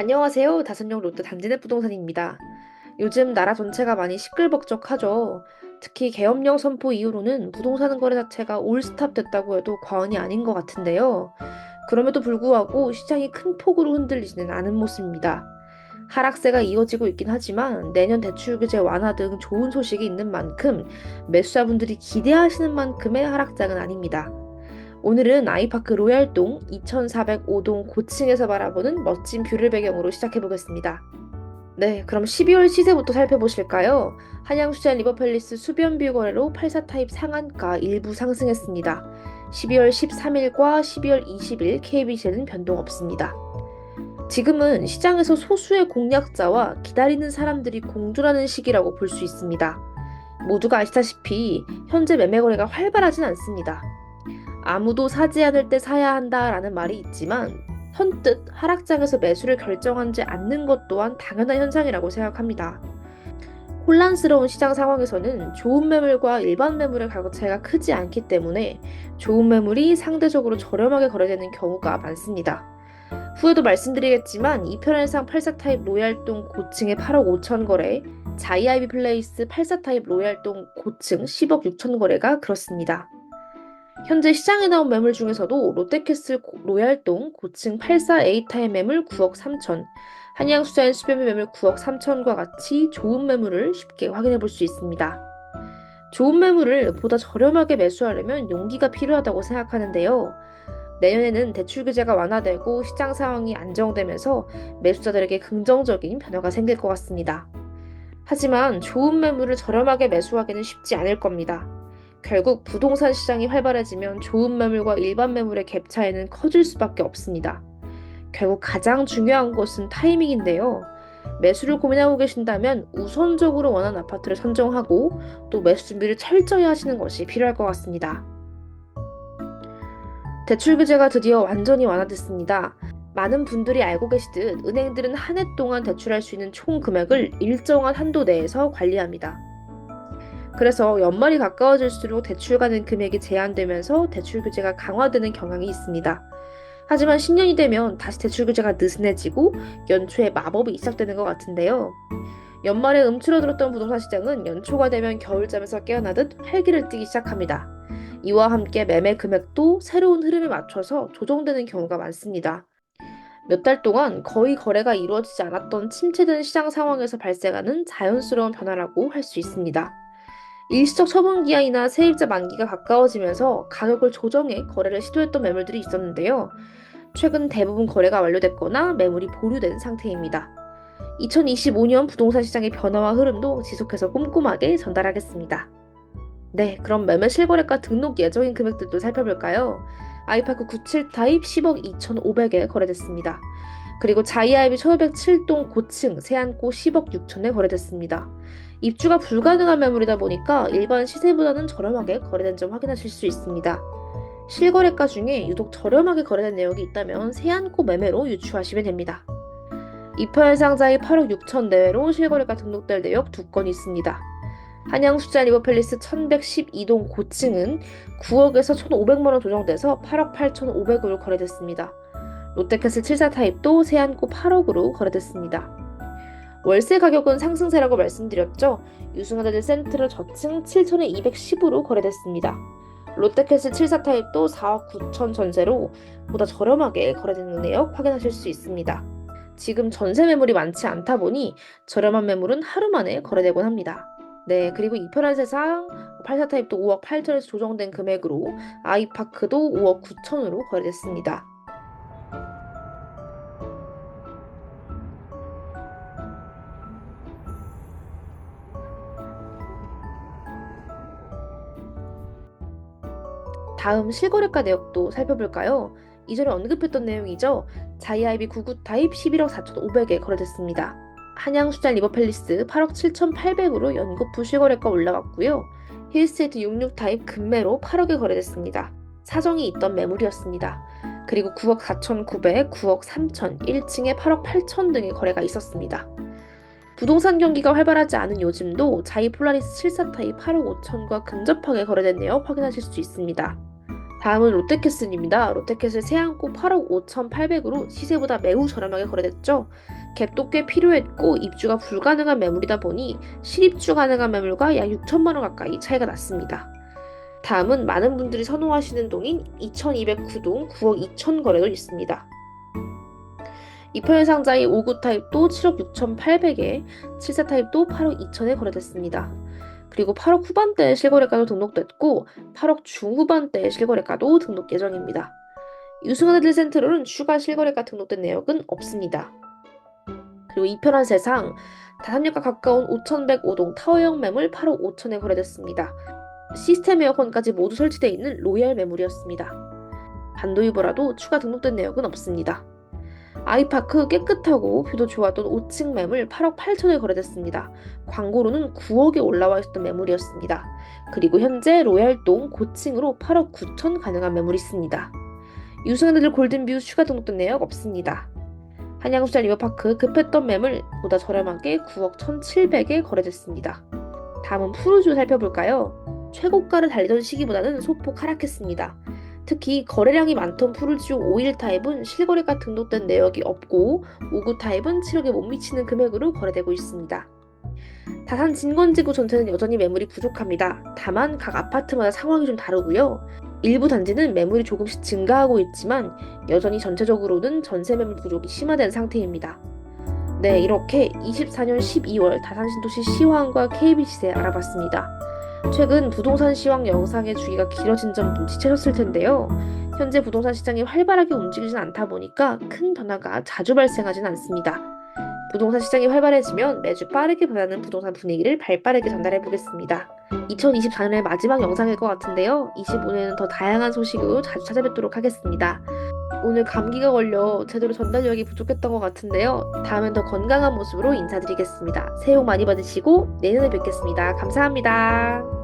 안녕하세요. 다산역 롯데 단지넷 부동산입니다. 요즘 나라 전체가 많이 시끌벅적하죠. 특히 계엄령 선포 이후로는 부동산 거래 자체가 올스탑 됐다고 해도 과언이 아닌 것 같은데요. 그럼에도 불구하고 시장이 큰 폭으로 흔들리지는 않은 모습입니다. 하락세가 이어지고 있긴 하지만 내년 대출 규제 완화 등 좋은 소식이 있는 만큼 매수자분들이 기대하시는 만큼의 하락장은 아닙니다. 오늘은 아이파크 로얄동 2405동 고층에서 바라보는 멋진 뷰를 배경으로 시작해보겠습니다. 네, 그럼 12월 시세부터 살펴보실까요? 한양수자 리버팰리스 수변뷰 거래로 84 타입 상한가 일부 상승했습니다. 12월 13일과 12월 20일 KBC는 변동 없습니다. 지금은 시장에서 소수의 공략자와 기다리는 사람들이 공존하는 시기라고 볼 수 있습니다. 모두가 아시다시피 현재 매매 거래가 활발하진 않습니다. 아무도 사지 않을 때 사야 한다라는 말이 있지만 선뜻 하락장에서 매수를 결정하지 않는 것 또한 당연한 현상이라고 생각합니다. 혼란스러운 시장 상황에서는 좋은 매물과 일반 매물의 가격 차이가 크지 않기 때문에 좋은 매물이 상대적으로 저렴하게 거래되는 경우가 많습니다. 후에도 말씀드리겠지만 이편현상 84 타입 로얄동 고층의 8억 5천 거래, 자이아이비 플레이스 84 타입 로얄동 고층 10억 6천 거래가 그렇습니다. 현재 시장에 나온 매물 중에서도 롯데캐슬 로얄동 고층 84A 타입 매물 9억 3천, 한양수자인 수변 매물 9억 3천과 같이 좋은 매물을 쉽게 확인해 볼 수 있습니다. 좋은 매물을 보다 저렴하게 매수하려면 용기가 필요하다고 생각하는데요. 내년에는 대출 규제가 완화되고 시장 상황이 안정되면서 매수자들에게 긍정적인 변화가 생길 것 같습니다. 하지만 좋은 매물을 저렴하게 매수하기는 쉽지 않을 겁니다. 결국 부동산 시장이 활발해지면 좋은 매물과 일반 매물의 갭 차이는 커질 수밖에 없습니다. 결국 가장 중요한 것은 타이밍인데요. 매수를 고민하고 계신다면 우선적으로 원하는 아파트를 선정하고 또 매수 준비를 철저히 하시는 것이 필요할 것 같습니다. 대출 규제가 드디어 완전히 완화됐습니다. 많은 분들이 알고 계시듯 은행들은 한 해 동안 대출할 수 있는 총 금액을 일정한 한도 내에서 관리합니다. 그래서 연말이 가까워질수록 대출 가능 금액이 제한되면서 대출 규제가 강화되는 경향이 있습니다. 하지만 신년이 되면 다시 대출 규제가 느슨해지고 연초에 마법이 시작되는 것 같은데요. 연말에 움츠러들었던 부동산 시장은 연초가 되면 겨울잠에서 깨어나듯 활기를 띠기 시작합니다. 이와 함께 매매 금액도 새로운 흐름에 맞춰서 조정되는 경우가 많습니다. 몇 달 동안 거의 거래가 이루어지지 않았던 침체된 시장 상황에서 발생하는 자연스러운 변화라고 할 수 있습니다. 일시적 처분기한이나 세입자 만기가 가까워지면서 가격을 조정해 거래를 시도했던 매물들이 있었는데요. 최근 대부분 거래가 완료됐거나 매물이 보류된 상태입니다. 2025년 부동산 시장의 변화와 흐름도 지속해서 꼼꼼하게 전달하겠습니다. 네, 그럼 매매 실거래가 등록 예정인 금액들도 살펴볼까요? 아이파크 97 타입 10억 2,500에 거래됐습니다. 그리고 자이아이비 1507동 고층 세안고 10억 6천에 거래됐습니다. 입주가 불가능한 매물이다 보니까 일반 시세보다는 저렴하게 거래된 점 확인하실 수 있습니다. 실거래가 중에 유독 저렴하게 거래된 내역이 있다면 세안고 매매로 유추하시면 됩니다. 이편 상자의 8억 6천 내외로 실거래가 등록될 내역 2건 있습니다. 한양수자 리버팰리스 1112동 고층은 9억에서 1,500만원 조정돼서 8억 8,500으로 거래됐습니다. 롯데캐슬 74 타입도 세안고 8억으로 거래됐습니다. 월세 가격은 상승세라고 말씀드렸죠. 유승하다드 센트럴 저층 7,210으로 거래됐습니다. 롯데캐슬 74 타입도 4억 9천 전세로 보다 저렴하게 거래되는 내역 확인하실 수 있습니다. 지금 전세 매물이 많지 않다 보니 저렴한 매물은 하루 만에 거래되곤 합니다. 네, 그리고 이편한 세상 84 타입도 5억 8천에서 조정된 금액으로 아이파크도 5억 9천으로 거래됐습니다. 다음 실거래가 내역도 살펴볼까요? 이전에 언급했던 내용이죠. 자이아이비 99 타입 11억 4,500에 거래됐습니다. 한양수자 리버팰리스 8억 7,800으로 연거푸 실거래가 올라갔고요. 힐스테이트 66 타입 금매로 8억에 거래됐습니다. 사정이 있던 매물이었습니다. 그리고 9억 4,900, 9억 3천, 1층에 8억 8천 등의 거래가 있었습니다. 부동산 경기가 활발하지 않은 요즘도 자이 폴라리스 74 타입 8억 5천과 근접하게 거래된 내역 확인하실 수 있습니다. 다음은 롯데캐슬입니다. 롯데캐슬 새안고 8억 5,800으로 시세보다 매우 저렴하게 거래됐죠. 갭도 꽤 필요했고 입주가 불가능한 매물이다 보니 실입주 가능한 매물과 약 6천만 원 가까이 차이가 났습니다. 다음은 많은 분들이 선호하시는 동인 2209동 9억 2천 거래도 있습니다. 이평형 상자의 5구 타입도 7억 6,800에, 7사 타입도 8억 2천에 거래됐습니다. 그리고 8억 후반대의 실거래가도 등록됐고 8억 중후반대의 실거래가도 등록 예정입니다. 유승하늘 센트럴은 추가 실거래가 등록된 내역은 없습니다. 그리고 이편한 세상 다산역과 가까운 5105동 타워형 매물 8억 5천에 거래됐습니다. 시스템 에어컨까지 모두 설치되어 있는 로얄 매물이었습니다. 반도이버라도 추가 등록된 내역은 없습니다. 아이파크 깨끗하고 뷰도 좋았던 5층 매물 8억 8천에 거래됐습니다. 광고로는 9억에 올라와 있었던 매물이었습니다. 그리고 현재 로얄동 고층으로 8억 9천 가능한 매물이 있습니다. 유승하늘 골든뷰 추가 등록된 내역 없습니다. 한양수자 리버파크 급했던 매물 보다 저렴하게 9억 1,700에 거래됐습니다. 다음은 푸르주 살펴볼까요? 최고가를 달리던 시기보다는 소폭 하락했습니다. 특히 거래량이 많던 푸르지오 51 타입은 실거래가 등록된 내역이 없고 59 타입은 7억에 못 미치는 금액으로 거래되고 있습니다. 다산 진건지구 전체는 여전히 매물이 부족합니다. 다만 각 아파트마다 상황이 좀 다르고요. 일부 단지는 매물이 조금씩 증가하고 있지만 여전히 전체적으로는 전세 매물 부족이 심화된 상태입니다. 네, 이렇게 24년 12월 다산신도시 시황과 KB시세 알아봤습니다. 최근 부동산 시황 영상의 주기가 길어진 점 눈치채셨을 텐데요. 현재 부동산 시장이 활발하게 움직이진 않다 보니까 큰 변화가 자주 발생하진 않습니다. 부동산 시장이 활발해지면 매주 빠르게 변하는 부동산 분위기를 발빠르게 전달해 보겠습니다. 2024년의 마지막 영상일 것 같은데요. 25년에는 더 다양한 소식으로 자주 찾아뵙도록 하겠습니다. 오늘 감기가 걸려 제대로 전달력이 부족했던 것 같은데요. 다음엔 더 건강한 모습으로 인사드리겠습니다. 새해 복 많이 받으시고 내년에 뵙겠습니다. 감사합니다.